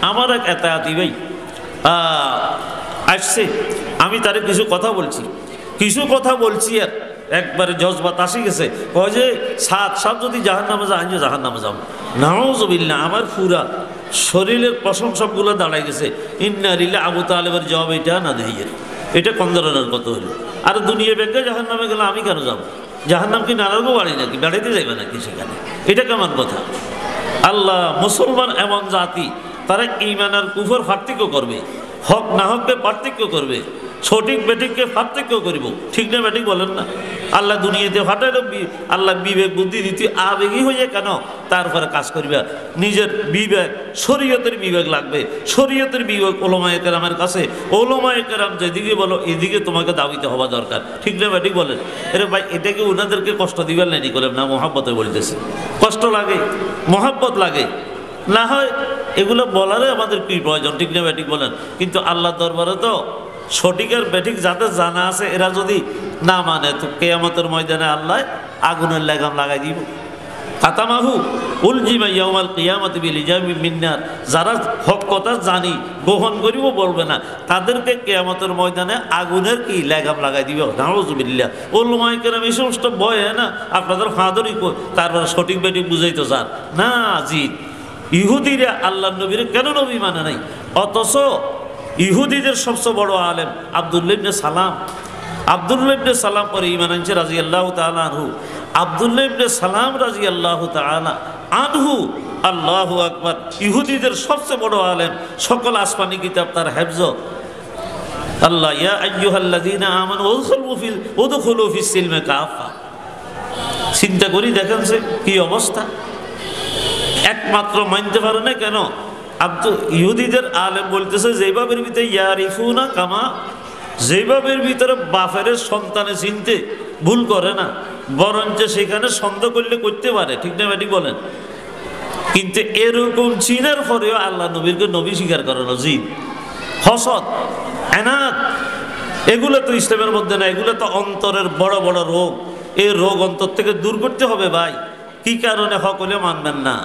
আমার এক এতায়াতি ভাই আসছে, আমি তারে কিছু কথা বলছি আর একবারে জজবাত আসি গেছে, কয় যে সাত যদি জাহান্নামে যায় আমি জাহান্নামে যাবো। নাউযুবিল্লাহ, আমার পুরা শরীরের পশম সবগুলো দাঁড়াই গেছে। ইন্না লিল্লাহি, আবু তালেবের জবাব এটা না দেহের, এটা কোন ধরনের কত হলো? আর দুনিয়া ব্যাংকে জাহান্নামে গেলে আমি কেন যাবো? জাহান্নাম কি নানারও বাড়ি নাকি? বেড়াইতে যাইবে নাকি সেখানে? এটা কেমন কথা? আল্লাহ, মুসলমান এমন জাতি, তারা ঈমান আর কুফর পার্থক্য করবে, হক না হককে পার্থক্য করবে, সঠিক বেঠিককে পার্থক্য করিব। ঠিক না বেঠিক বলেন না? আল্লাহ দুনিয়াতে ফাটাইল, আল্লাহ বিবেক বুদ্ধি দিতে আবেগী হয়ে কেন তারপরে কাজ করিবা? নিজের বিবেক, শরীয়তের বিবেক লাগবে। শরীয়তের বিবেক ওলামায়ে কেরামের কাছে, ওলামায়ে কেরাম যেদিকে বলো এদিকে তোমাকে দাবিতে হওয়া দরকার। ঠিক না বেঠিক বলেন? এরে ভাই, এটাকে ওনাদেরকে কষ্ট দিবার নাই করলেন না, মহাব্বতে বলতেছে। কষ্ট লাগে, মহাব্বত লাগে, না হয় এগুলো বলারে আমাদের কি প্রয়োজন? ঠিক না বেঠিক বলেন? কিন্তু আল্লাহ দরবারে তো সঠিকের বেঠিক যাদের জানা আছে, এরা যদি না মানে তো কিয়ামতের ময়দানে আল্লাহ আগুনের লাগাম লাগাই দিব। কাতামাহু উলজিমা ইয়াউমাল কিয়ামাতি বিলিজামি মিন্নার, যারা হক কথা জানি গ্রহণ করিব বলবে না, তাদেরকে কিয়ামতের ময়দানে আগুনের কি লাগাম লাগাই দিব। নাউযুবিল্লাহ। উলামায়ে কেরাম এই সমস্ত ভয় না আপনাদের ফাদরি, তারপর সঠিক বেঠিক বুঝাইতো চান না। জি, ইহুদিরা আল্লাহ নবীর কেন নবী মানে নাই? অথচ ইহুদিদের সবচেয়ে বড় আলেম আব্দুল্লাহ ইবনে সালাম, আব্দুল্লাহ ইবনে সালাম পরে ঈমান আনছে রাদিয়াল্লাহু তাআলা আনহু। আব্দুল্লাহ ইবনে সালাম রাদিয়াল্লাহু তাআলা আনহু, আল্লাহু আকবার, ইহুদিদের সবচেয়ে বড় আলেম, সকল আসমানি কিতাব তার হেফজ। আল্লাহ, ইয়া আইয়ুহাল্লাযীনা আমানু উদখুলু ফিস সিলমি কাফা। চিন্তা করি দেখেন সে কি অবস্থা। একমাত্র মানতে পারে না কেন? ইহুদিদের আলেম বলতেছে যেভাবের ভিতরে ইয়ারিফুনা কামা, যেভাবের ভিতরে বাফের সন্তানে চিনতে ভুল করে না, বরঞ্চ সেখানে সন্দেহ করলে করতে পারে। ঠিক না বেঠিক বলেন? কিন্তু এরকম চিনার পরেও আল্লাহ নবীরকে নবী স্বীকার করানো জিদ, হসদ, এনাত, এগুলো তো ইসলামের মধ্যে না। এগুলো তো অন্তরের বড় বড় রোগ। এই রোগ অন্তর থেকে দূর করতে হবে ভাই। কি কারণে হক হলে মানবেন না?